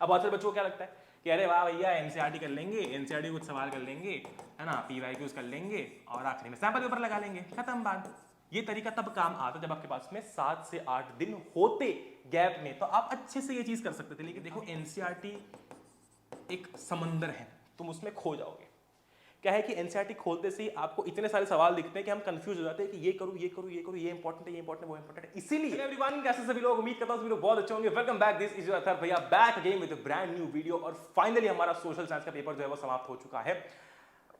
अब बहुत सारे बच्चों को क्या लगता है कि अरे वाह भैया एनसीईआरटी कर लेंगे, एनसीईआरटी कुछ सवाल कर लेंगे, है ना, पीवाईक्यूज कर लेंगे और आखिरी में सैंपल पेपर लगा लेंगे, खत्म बात। ये तरीका तब काम आता जब आपके पास में 7 से 8 दिन होते गैप में, तो आप अच्छे से ये चीज कर सकते थे। लेकिन देखो एनसीईआरटी एक समंदर है, तुम उसमें खो जाओगे। क्या है कि एनसीईआरटी खोलते से ही आपको इतने सारे सवाल दिखते हैं कि हम कंफ्यूज हो जाते हैं कि ये करूं ये करूं ये करूं, ये इंपॉर्टेंट है ये इंपॉर्टेंट है वो इंपॉर्टेंट है। इसीलिए एवरीवन, कैसे सभी लोग, उम्मीद करता हूं सभी लोग बहुत अच्छे होंगे। Welcome back, this is your Athar भैया, back again with a brand new video. और फाइनली हमारा सोशल साइंस का पेपर जो है वो समाप्त हो चुका है।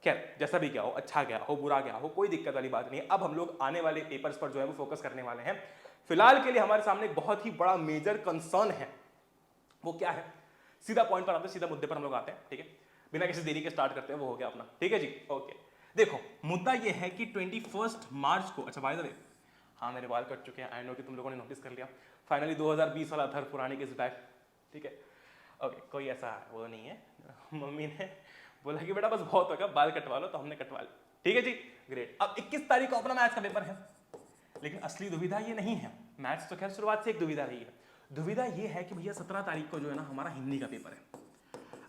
खैर जैसा भी गया हो, अच्छा गया हो बुरा गया हो, कोई दिक्कत वाली बात नहीं है। अब हम लोग आने वाले पेपर्स पर जो है वो फोकस करने वाले हैं। फिलहाल के लिए हमारे सामने एक बहुत ही बड़ा मेजर कंसर्न है। वो क्या है, सीधा पॉइंट पर आते हैं, सीधा मुद्दे पर हम लोग आते हैं, ठीक है, बिना किसी देरी के स्टार्ट करते हैं। वो हो गया अपना, ठीक है जी, ओके। देखो मुद्दा ये है कि 21 मार्च को, अच्छा बाय द वे, हाँ मेरे बाल कट चुके हैं, आई नो कि तुम लोगों ने नोटिस कर लिया। फाइनली 2020 वाला अथर पुराने के इस बैक, ठीक है, ओके। कोई ऐसा वो नहीं है, मम्मी ने बोला कि बेटा बस बहुत होगा, बाल कटवा लो, तो हमने कटवा लिया, ठीक है जी, ग्रेट। अब 21 तारीख को अपना मैथ्स का पेपर है, लेकिन असली दुविधा ये नहीं है। मैथ्स तो खैर शुरुआत से एक दुविधा रही है। दुविधा ये है कि भैया 17 तारीख को जो है ना हमारा हिंदी का पेपर है।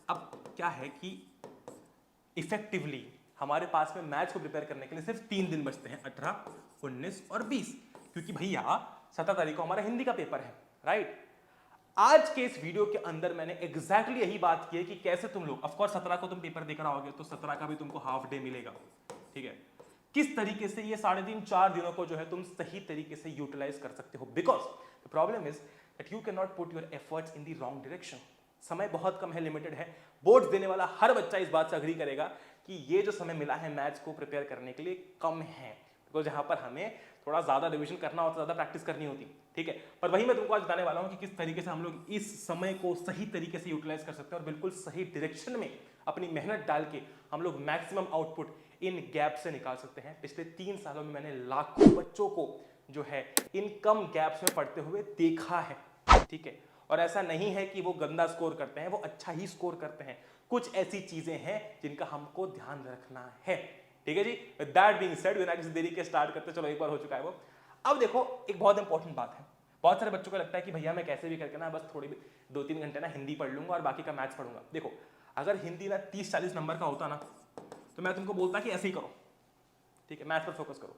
अब क्या है कि इफेक्टिवली हमारे पास में मैथ्स को प्रिपेयर करने के लिए सिर्फ 3 दिन बचते हैं, 18, 19 और 20, क्योंकि भैया 17 तारीख को हमारा हिंदी का पेपर है, राइट। आज के इस वीडियो के अंदर मैंने एग्जैक्टली यही बात की है कि कैसे तुम लोग, ऑफकोर्स 17 को तुम पेपर देकर आओगे तो 17 का भी तुमको हाफ डे मिलेगा, ठीक है, किस तरीके से ये 3.5-4 दिनों को जो है तुम सही तरीके से यूटिलाइज कर सकते हो। Because the problem is that you can not put your efforts in the wrong direction. समय बहुत कम है, लिमिटेड है। बोर्ड्स देने वाला हर बच्चा इस बात से अग्री करेगा कि ये जो समय मिला है मैथ्स को प्रिपेयर करने के लिए कम है, बिकॉज यहाँ पर हमें थोड़ा ज्यादा रिविजन करना होता, ज्यादा प्रैक्टिस करनी होती, ठीक है। पर वही मैं तुमको आज बताने वाला हूँ कि किस तरीके से हम लोग इस समय को सही तरीके से यूटिलाइज कर सकते हैं और बिल्कुल सही डायरेक्शन में अपनी मेहनत डाल के हम लोग मैक्सिमम आउटपुट इन गैप से निकाल सकते हैं। पिछले 3 सालों में मैंने लाखों बच्चों को जो है इन कम गैप्स में पढ़ते हुए देखा है, ठीक है, और ऐसा नहीं है कि वो गंदा स्कोर करते हैं, वो अच्छा ही स्कोर करते हैं। कुछ ऐसी चीजें हैं जिनका हमको ध्यान रखना है, ठीक है जी। विद दैट बीइंग सेड, बिना किसी देरी के स्टार्ट करते, चलो एक बार हो चुका है वो। अब देखो एक बहुत इंपॉर्टेंट बात है, बहुत सारे बच्चों को लगता है कि भैया मैं कैसे भी करके ना बस थोड़ी 2-3 घंटे ना हिंदी पढ़ लूंगा और बाकी का मैथ्स पढ़ूंगा। देखो अगर हिंदी ना 30-40 नंबर का होता ना तो मैं तुमको बोलता कि ऐसे ही करो, ठीक है, मैथ्स पर फोकस करो।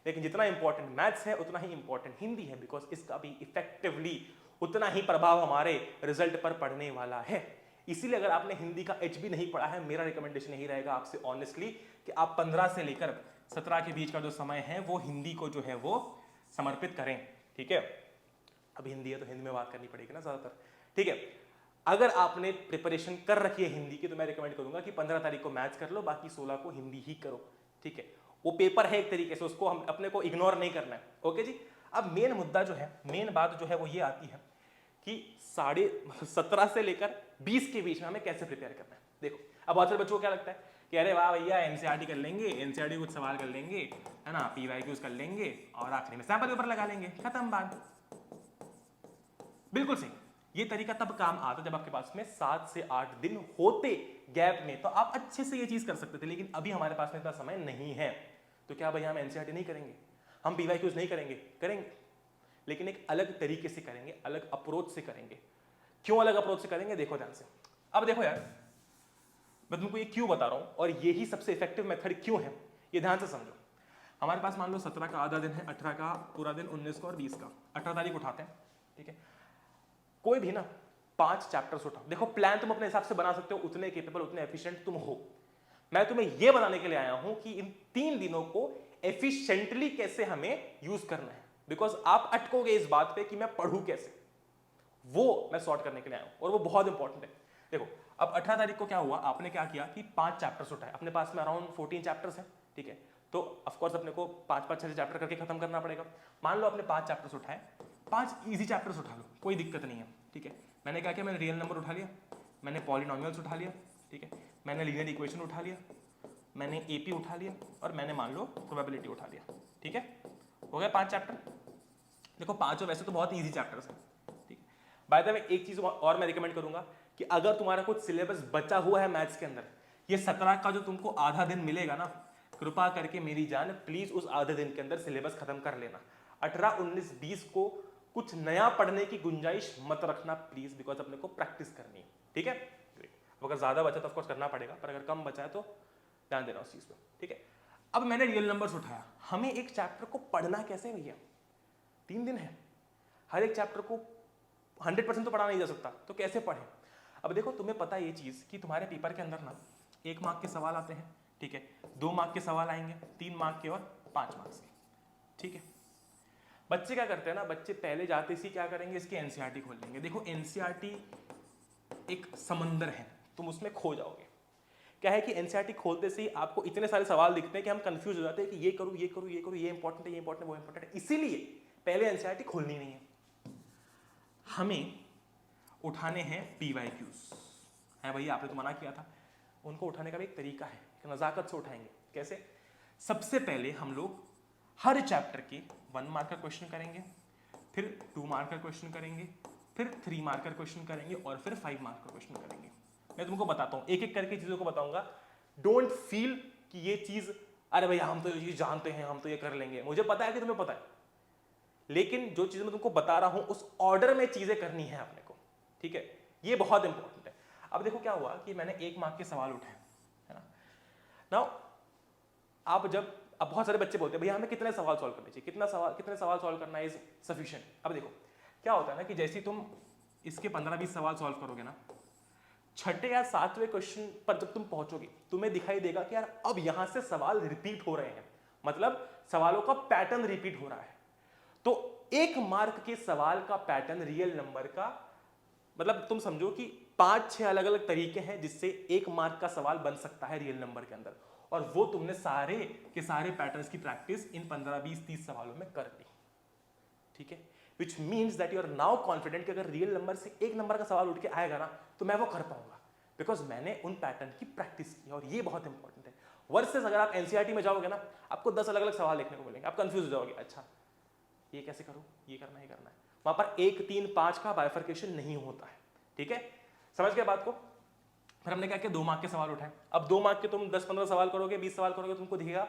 लेकिन जितना इंपॉर्टेंट मैथ्स है उतना ही इंपॉर्टेंट हिंदी है, बिकॉज इसका भी इफेक्टिवली उतना ही प्रभाव हमारे रिजल्ट पर पड़ने वाला है। इसीलिए अगर आपने हिंदी का एच भी नहीं पढ़ा है, मेरा रिकमेंडेशन यही रहेगा आपसे ऑनेस्टली कि आप 15 से लेकर 17 के बीच का जो समय है वो हिंदी को जो है वो समर्पित करें, ठीक है। अब हिंदी है तो हिंदी में बात करनी पड़ेगी ना ज्यादातर, ठीक है। अगर आपने प्रिपरेशन कर रखी है हिंदी की तो मैं रिकमेंड करूंगा कि 15 तारीख को मैथ्स कर लो, बाकी 16 को हिंदी ही करो, ठीक है। वो पेपर है एक तरीके से, उसको हम अपने को इग्नोर नहीं करना है, ओके जी। अब मेन मुद्दा जो है, मेन बात जो है वो ये आती है कि 17 से लेकर 20 के बीच में हमें कैसे प्रिपेयर करना है। देखो अब बहुत सारे बच्चों को क्या लगता है कि अरे वाह भैया एनसीईआरटी कर लेंगे, एनसीईआरटी कुछ सवाल कर लेंगे, है ना, पीवाईक्यूज कर लेंगे और आखिरी में सैंपल पेपर लगा लेंगे, खत्म बात। बिल्कुल सही। ये तरीका तब काम आता जब आपके पास में 7 से 8 दिन होते गैप में, तो आप अच्छे से ये चीज कर सकते थे। लेकिन अभी हमारे पास में इतना समय नहीं है, तो क्या भैया हम एनसीईआरटी नहीं करेंगे, हम पीवाईक्यूज नहीं करेंगे? करेंगे, लेकिन एक अलग तरीके से करेंगे, अलग अप्रोच से करेंगे। क्यों अलग अप्रोच से करेंगे, देखो ध्यान से। अब देखो यार, मैं तुमको ये क्यों बता रहा हूं और यही सबसे इफेक्टिव मेथड क्यों है, ये ध्यान से समझो। हमारे पास मान लो 17 का आधा दिन है, 18 का पूरा दिन, 19 का और 20 का। 18 तारीख उठाते हैं, ठीक है। कोई भी ना 5 चैप्टर्स उठाओ। देखो प्लान तुम अपने हिसाब से बना सकते हो, उतने केपेबल उतने एफिशिएंट तुम हो। मैं तुम्हें यह बताने के लिए आया हूं कि इन 3 दिनों को एफिशिएंटली कैसे हमें यूज करना है, बिकॉज आप अटकोगे इस बात पे कि मैं पढ़ूं कैसे, वो मैं सॉर्ट करने के लिए आया हूं और वो बहुत इंपॉर्टेंट है। देखो अब 18 तारीख को क्या हुआ, आपने क्या किया कि 5 चैप्टर्स उठाए। अपने पास में अराउंड 14 चैप्टर्स हैं, ठीक है, तो ऑफकोर्स अपने को 5-5-6 चैप्टर करके खत्म करना पड़ेगा। मान लो आपने 5 चैप्टर्स उठाए, 5 इजी चैप्टर्स उठा लो, कोई दिक्कत नहीं है, ठीक है। मैंने क्या किया, मैंने रियल नंबर उठा लिया, मैंने पॉलिनोमियल्स उठा लिया, ठीक है, मैंने लीनियर इक्वेशन उठा लिया, मैंने एपी उठा लिया और मैंने मान लो प्रोबेबिलिटी उठा लिया, ठीक है। हो गया 5 चैप्टर। देखो पांचों वैसे तो बहुत ईजी चैप्टर्स हैं, ठीक है। बाय द वे एक चीज और मैं रिकमेंड करूंगा कि अगर तुम्हारा कुछ सिलेबस बचा हुआ है मैथ्स के अंदर, ये 17 का जो तुमको आधा दिन मिलेगा ना, कृपा करके मेरी जान प्लीज उस आधे दिन के अंदर सिलेबस खत्म कर लेना। 18, 19, 20 को कुछ नया पढ़ने की गुंजाइश मत रखना प्लीज, बिकॉज अपने को प्रैक्टिस करनी है, ठीक है, ग्रेट। अब अगर ज़्यादा बचा तो ऑफकोर्स करना पड़ेगा, पर अगर कम बचा है तो ध्यान देना उस चीज़ पर, ठीक है। अब मैंने रियल नंबर्स उठाया, हमें एक चैप्टर को पढ़ना कैसे भैया, 3 दिन है, हर एक चैप्टर को 100% तो पढ़ा नहीं जा सकता, तो कैसे पढ़ें। अब देखो तुम्हें पता है ये चीज़ कि तुम्हारे पेपर के अंदर ना 1 मार्क के सवाल आते हैं, ठीक है, 2 मार्क के सवाल आएंगे, 3 मार्क के और 5 मार्क्स के, ठीक है। बच्चे क्या करते हैं ना, बच्चे पहले जाते ही क्या करेंगे, इसकी एनसीईआरटी खोल लेंगे। देखो एनसीईआरटी एक समंदर है, तुम उसमें खो जाओगे। क्या है कि एनसीईआरटी खोलते से ही आपको इतने सारे सवाल दिखते हैं कि हम कंफ्यूज हो जाते हैं कि ये करूँ ये करूँ ये करूँ, ये इंपॉर्टेंट है ये इंपॉर्टेंट है वो इंपॉर्टेंट है, इसीलिए पहले एनसीईआरटी खोलनी नहीं है। हमें उठाने हैं पीवाईक्यूज, है भैया आपने तो मना किया था, उनको उठाने का भी एक तरीका है, नज़ाकत से उठाएंगे। कैसे? सबसे पहले हम लोग हर चैप्टर के 1 मार्क का क्वेश्चन करेंगे, फिर 2 मार्क का क्वेश्चन करेंगे, फिर 3 मार्क का क्वेश्चन करेंगे और फिर 5 मार्क का क्वेश्चन करेंगे। मैं तुमको बताता हूँ, एक एक करके चीज़ों को बताऊंगा। डोंट फील कि ये चीज़ अरे भैया हम तो ये जानते हैं, हम तो ये कर लेंगे। मुझे पता है कि तुम्हें पता है, लेकिन जो चीज़ मैं तुमको बता रहा हूँ उस ऑर्डर में चीज़ें करनी है अपने को, ठीक है, ये बहुत इंपॉर्टेंट है। अब देखो क्या हुआ कि मैंने 1 मार्क के सवाल उठाए, है ना। नाउ आप जब, अब बहुत सारे बच्चे बोलते हैं भैया हमें कितने सवाल सॉल्व करने चाहिए, कितने सवाल सॉल्व करना इज सफिशिएंट। अब देखो क्या होता है ना कि जैसे तुम इसके 15-20 सवाल सॉल्व करोगे ना, 6ठे या 7वें क्वेश्चन पर जब तुम पहुंचोगे तुम्हें दिखाई देगा कि यार अब यहां से सवाल रिपीट हो रहे हैं, मतलब सवालों का पैटर्न रिपीट हो रहा है। तो 1 मार्क के सवाल का पैटर्न रियल नंबर का, मतलब तुम समझो कि 5-6 अलग अलग तरीके हैं जिससे 1 मार्क का सवाल बन सकता है रियल नंबर के अंदर, और वो तुमने सारे के सारे पैटर्न्स की प्रैक्टिस इन 15-20-30 सवालों में कर ली, ठीक है। Which means that you are now confident कि अगर रियल नंबर से 1 नंबर का सवाल उठ के आएगा ना तो मैं वो कर पाऊंगा, बिकॉज मैंने उन पैटर्न की प्रैक्टिस की, और ये बहुत इंपॉर्टेंट है। वर्सेस अगर आप एनसीईआरटी में जाओगे ना, आपको 10 अलग अलग सवाल देखने को मिलेंगे, आप कंफ्यूज हो जाओगे, अच्छा ये कैसे करूं, ये करना है, करना है। वहां पर 1, 3, 5 का बाइफर्केशन नहीं होता है, ठीक है, समझ गए बात को। फिर हमने क्या किया, 2 मार्क के सवाल उठाए। अब 2 मार्क के तुम 10-15 सवाल करोगे, 20 सवाल करोगे, तुमको दिखेगा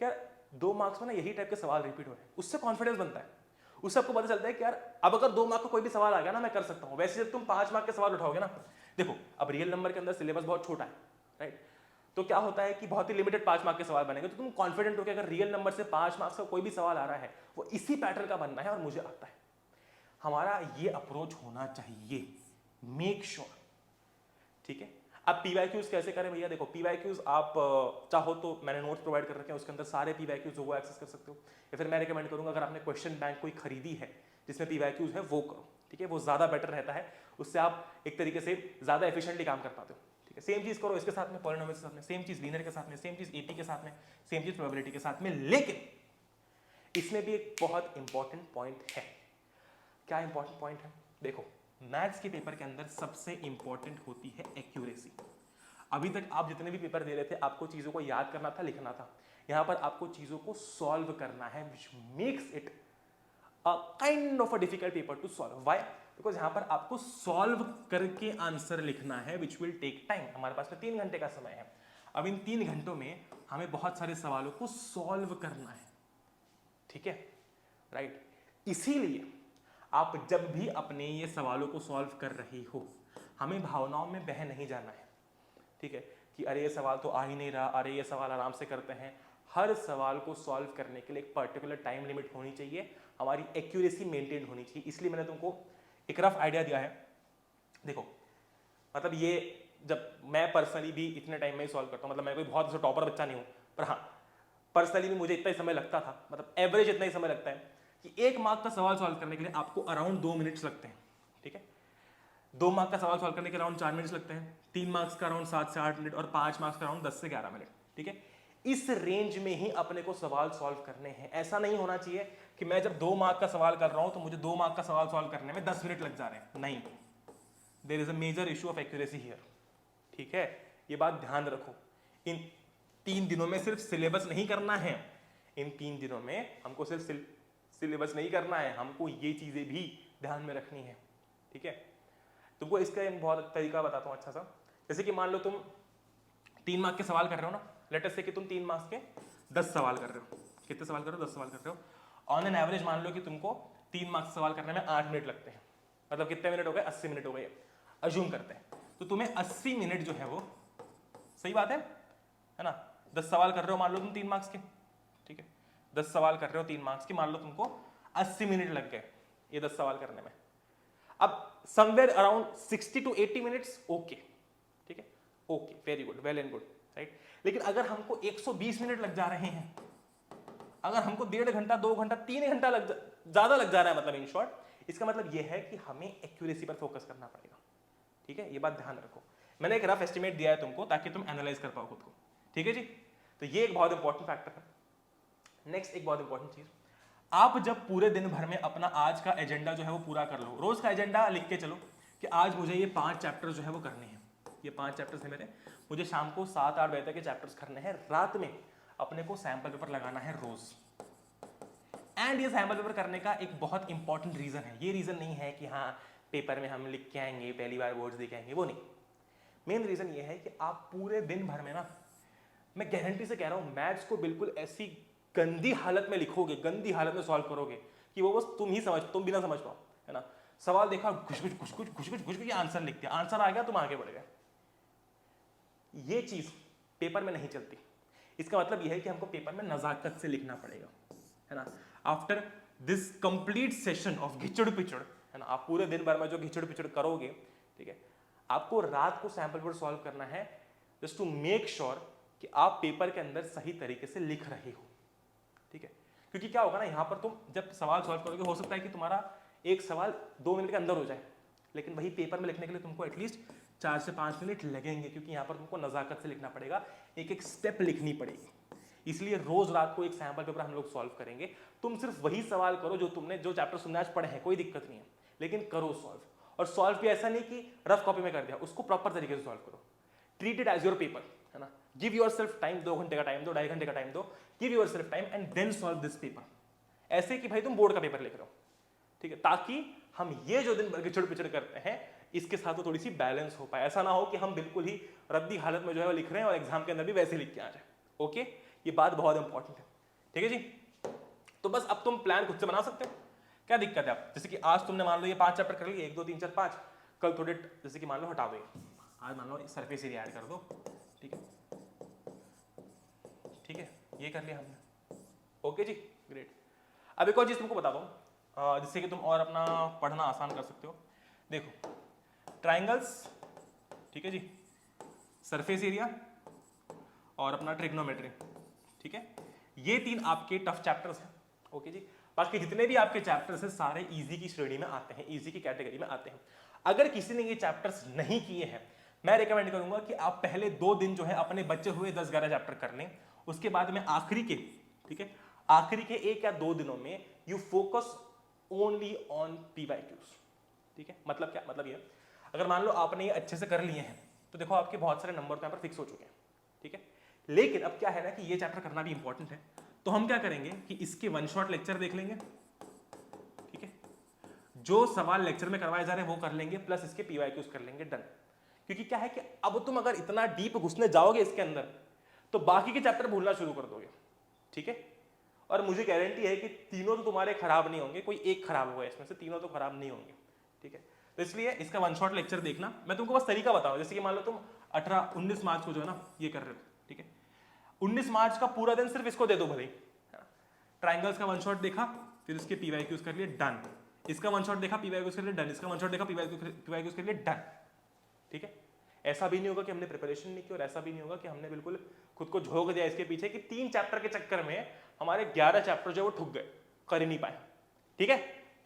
क्या 2 मार्क्स में ना यही टाइप के सवाल रिपीट हो रहे हैं, उससे कॉन्फिडेंस बनता है, उससे आपको पता चलता है कि यार अब अगर 2 मार्क का कोई भी सवाल आ गया ना मैं कर सकता हूं। वैसे जब तुम 5 मार्क के सवाल उठाओगे ना, देखो अब रियल नंबर के अंदर सिलेबस बहुत छोटा है, राइट, तो क्या होता है कि बहुत ही लिमिटेड 5 मार्क के सवाल बनेंगे, तो तुम कॉन्फिडेंट हो कि अगर रियल नंबर से 5 मार्क्स का कोई भी सवाल आ रहा है वो इसी पैटर्न का बनना है और मुझे आता है। हमारा ये अप्रोच होना चाहिए, मेक श्योर, ठीक है। अब पीवाईक्यूज कैसे करें भैया, देखो पीवाईक्यूज आप चाहो तो मैंने नोट्स प्रोवाइड कर रखे हैं, उसके अंदर सारे पीवाईक्यूज वो एक्सेस कर सकते हो, या फिर मैं रिकमेंड करूंगा अगर आपने क्वेश्चन बैंक कोई खरीदी है जिसमें पीवाईक्यूज है वो करो, ठीक है, वो ज़्यादा बेटर रहता है, उससे आप एक तरीके से ज़्यादा एफिशिएंटली काम कर पाते हो, ठीक है। सेम चीज़ करो इसके साथ में, पॉलिनोमियल के साथ में, सेम चीज़ लीनियर के साथ में, सेम चीज़ एपी के साथ में, सेम चीज़ प्रोबेबिलिटी के साथ में, लेकिन इसमें भी एक बहुत इंपॉर्टेंट पॉइंट है। क्या इंपॉर्टेंट पॉइंट है, देखो मैथ्स के पेपर के अंदर सबसे इंपॉर्टेंट होती है एक्यूरेसी। अभी तक आप जितने भी पेपर दे रहे थे आपको चीज़ों को याद करना था, लिखना था, यहाँ पर आपको चीज़ों को सॉल्व करना है, which makes it a kind of a difficult paper two solve. Why? Because यहाँ पर आपको सॉल्व करके आंसर लिखना है, विच विल टेक टाइम। हमारे पास में 3 घंटे का समय है, अब इन 3 घंटों में हमें बहुत सारे सवालों को सॉल्व करना है, ठीक है, राइट। इसीलिए आप जब भी अपने ये सवालों को सॉल्व कर रही हो, हमें भावनाओं में बह नहीं जाना है, ठीक है, कि अरे ये सवाल तो आ ही नहीं रहा, अरे ये सवाल आराम से करते हैं। हर सवाल को सॉल्व करने के लिए एक पर्टिकुलर टाइम लिमिट होनी चाहिए, हमारी एक्यूरेसी मेंटेन होनी चाहिए। इसलिए मैंने तुमको एक रफ आइडिया दिया है। देखो मतलब ये जब मैं पर्सनली भी इतने टाइम में ही सॉल्व करता हूँ, मतलब मैं कोई बहुत टॉपर बच्चा नहीं हूँ, पर हाँ पर्सनली भी मुझे इतना ही समय लगता था, मतलब एवरेज इतना ही समय लगता है कि 1 मार्क का सवाल सॉल्व करने के लिए आपको अराउंड 2 मिनट्स लगते हैं, ठीक है। 2 मार्क का सवाल सॉल्व करने के अराउंड 4 मिनट्स लगते हैं, 3 मार्क्स का अराउंड 7 से 8 मिनट और 5 मार्क्स का अराउंड 10 से 11 मिनट, ठीक है। इस रेंज में ही अपने को सवाल सॉल्व करने हैं। ऐसा नहीं होना चाहिए कि मैं जब 2 मार्क का सवाल कर रहा हूं तो मुझे 2 मार्क का सवाल सॉल्व करने में 10 मिनट लग जा रहे हैं, नहीं, there is a major issue of accuracy here, ठीक है, ये बात ध्यान रखो। इन 3 दिनों में सिर्फ सिलेबस नहीं करना है, इन 3 दिनों में हमको सिर्फ सिलेबस नहीं करना है, हमको ये चीजें भी ध्यान में रखनी है, ठीक है। तुमको इसका एक बहुत तरीका बताता हूँ अच्छा सा। जैसे कि मान लो तुम 3 मार्क के सवाल कर रहे हो ना, लेट अस से कि तुम 3 मार्क्स के 10 सवाल कर रहे हो। कितने सवाल कर रहे हो? 10 सवाल कर रहे हो। ऑन एन एवरेज मान लो कि तुमको 3 मार्क्स सवाल करने में 8 मिनट लगते हैं, मतलब कितने मिनट हो गए? 80 मिनट हो गए, अज्यूम करते हैं। तो तुम्हें 80 मिनट जो है वो, सही बात है ना, 10 सवाल कर रहे हो मान लो तुम 3 मार्क्स के, ठीक है, 10 सवाल कर रहे हो 3 मार्क्स के, मान लो तुमको 80 मिनट लग गए ये 10 सवाल करने में। अब somewhere around 60 to 80 minutes okay, ठीक है, okay, very good, well and good, right. लेकिन अगर हमको 120 मिनट लग जा रहे हैं, अगर हमको 1.5 घंटा 2 घंटा 3 घंटा ज्यादा लग जा रहा है, मतलब इन शॉर्ट, इसका मतलब यह है कि हमें एक्यूरेसी पर फोकस करना पड़ेगा, ठीक है, ये बात ध्यान रखो। मैंने एक रफ एस्टिमेट दिया है तुमको ताकि तुम एनालाइज कर पाओ खुद को, ठीक है जी। तो ये एक बहुत इंपॉर्टेंट फैक्टर है। नेक्स्ट एक बहुत इंपॉर्टेंट चीज, आप जब पूरे दिन भर में अपना आज का एजेंडा जो है वो पूरा कर लो, रोज का एजेंडा लिख के चलो कि आज मुझे ये 5 चैप्टर जो है वो करने हैं, ये 5 चैप्टर्स है मेरे, मुझे शाम को 7-8 बजे तक के चैप्टर्स करने हैं, रात में अपने को सैंपल पेपर लगाना है रोज। एंड ये सैंपल पेपर करने का एक बहुत इंपॉर्टेंट रीजन है, ये रीजन नहीं है कि हाँ पेपर में हम लिख के आएंगे, पहली बार बोर्ड्स देके आएंगे, वो नहीं। मेन रीजन ये है कि आप पूरे दिन भर में ना, मैं गारंटी से कह रहा हूं, मैथ्स को बिल्कुल ऐसी गंदी हालत में लिखोगे, गंदी हालत में सॉल्व करोगे कि वो बस तुम भी ना समझ पाओ, है ना। सवाल देखा, घुस ये आंसर लिख दिया, आंसर आ गया, तुम आगे बढ़ गए। ये चीज पेपर में नहीं चलती। इसका मतलब यह है कि हमको पेपर में नजाकत से लिखना पड़ेगा, है ना। After this complete session of घिचड़ पिचड़, है ना, आप पूरे दिन भर में जो घिचड़ पिचड़ करोगे, ठीक है, आपको रात को सैंपल पेपर सॉल्व करना है, जस्ट टू मेक श्योर कि आप पेपर के अंदर सही तरीके से लिख रहे हो, ठीक है। क्योंकि क्या होगा ना, यहाँ पर तुम जब सवाल सॉल्व करोगे, हो सकता है कि तुम्हारा एक सवाल 2 मिनट के अंदर हो जाए, लेकिन वही पेपर में लिखने के लिए तुमको एटलीस्ट 4 से 5 मिनट लगेंगे, क्योंकि यहाँ पर तुमको नजाकत से लिखना पड़ेगा, एक एक स्टेप लिखनी पड़ेगी। इसलिए रोज रात को एक सैंपल पेपर हम लोग सॉल्व करेंगे। तुम सिर्फ वही सवाल करो जो चैप्टर तुमने आज पढ़े हैं, कोई दिक्कत नहीं है, लेकिन करो सॉल्व। और सॉल्व भी ऐसा नहीं कि रफ कॉपी में कर दिया, उसको प्रॉपर तरीके से सॉल्व करो। Treat it as your paper, है ना। गिव योर सेल्फ टाइम, 2 घंटे का टाइम दो, 2.5 घंटे का टाइम दो, give yourself time and then solve this paper. ऐसे कि भाई तुम बोर्ड का पेपर लिख रहे हो, ठीक है, ताकि हम ये जो दिन भर घिचड़ पिचड़ करते हैं इसके साथ तो थोड़ी सी बैलेंस हो पाए। ऐसा ना हो कि हम बिल्कुल ही रद्दी हालत में जो है वो लिख रहे हैं और एग्जाम के अंदर भी वैसे लिख के आ जाए। ओके, ये बात बहुत इंपॉर्टेंट है, ठीक है जी। तो बस अब तुम प्लान खुद से बना सकते हो, क्या दिक्कत है। अब जैसे कि आज तुमने मान लो ये 5 चैप्टर कर लिए, 1 2 3 4 5, कल थोड़े जैसे कि मान लो हटा दो, आज मान लो सरफेस एरिया ऐड कर दो, ठीक है, ठीक है, ये कर लिया हमने। ओके जी, ग्रेट। अब एक और चीज तुमको बताता हूँ जिससे कि तुम और अपना पढ़ना आसान कर सकते हो। देखो, ट्राइंगल्स, ठीक है जी, सरफेस एरिया और अपना ट्रिग्नोमेट्री, ठीक है, ये 3 आपके टफ चैप्टर्स हैं। ओके जी, बाकी जितने भी आपके चैप्टर्स हैं सारे इजी की श्रेणी में आते हैं, इजी की कैटेगरी में आते हैं। अगर किसी ने ये चैप्टर्स नहीं किए हैं, मैं रिकमेंड करूंगा कि आप पहले 2 दिन जो है अपने बचे हुए 10-11 चैप्टर कर लें, उसके बाद में आखिरी के, ठीक है, आखिरी के 1 या 2 दिनों में you focus only on PYQs, ठीक है। मतलब क्या, मतलब ये, अगर मान लो आपने ये अच्छे से कर लिए हैं तो देखो आपके बहुत सारे नंबर तो यहाँ पर फिक्स हो चुके हैं, ठीक है। लेकिन अब क्या है ना कि ये चैप्टर करना भी इंपॉर्टेंट है, तो हम क्या करेंगे कि इसके 1 शॉट लेक्चर देख लेंगे, ठीक है, जो सवाल लेक्चर में करवाए जा रहे हैं वो कर लेंगे, प्लस इसके PYQs कर लेंगे, डन। क्योंकि क्या है कि अब तुम अगर इतना डीप घुसने जाओगे इसके अंदर तो बाकी के चैप्टर भूलना शुरू कर दोगे, ठीक है। और मुझे गारंटी है कि तीनों तो तुम्हारे खराब नहीं होंगे, कोई एक खराब होगा इसमें से, तीनों तो खराब नहीं होंगे, ठीक है। तो इसलिए इसका 1 शॉट लेक्चर देखना। मैं तुमको बस तरीका बताऊं, जैसे कि मान लो तुम 18-19 मार्च को जो है ना ये कर रहे हो, ठीक है, 19 मार्च का पूरा दिन सिर्फ इसको दे दो भले, ट्राइंगल्स का 1 शॉट देखा, फिर उसके PYQs कर लिए, डन। इसका 1 शॉट देखा, PYQs कर लिए, डन। इसका 1 शॉट देखा, PYQs कर लिए, डन, ठीक है। ऐसा भी नहीं होगा कि हमने प्रिपरेशन नहीं की और ऐसा भी नहीं होगा कि हमने बिल्कुल खुद को झोंक दिया इसके पीछे कि 3 चैप्टर के चक्कर में हमारे 11 चैप्टर जो वो ठुक गए, कर ही नहीं पाए, ठीक है।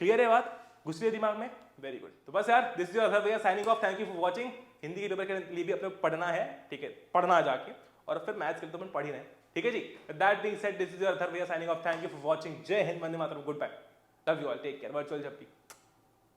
क्लियर है बात, घुस रही है दिमाग में, वेरी गुड। तो बस यार, दिस इज योर भैया signing off, thank you for watching. Hindi के पेपर के लिए भी अपने पढ़ना है, ठीक है, पढ़ना जाके, और फिर मैथ्स के लिए तो अपन पढ़ ही रहे हैं, ठीक है जी। That being said, this is your भैया signing off, thank you for watching. जय हिंद, वंदे मातरम, goodbye, love you all, take care, virtual जब भी।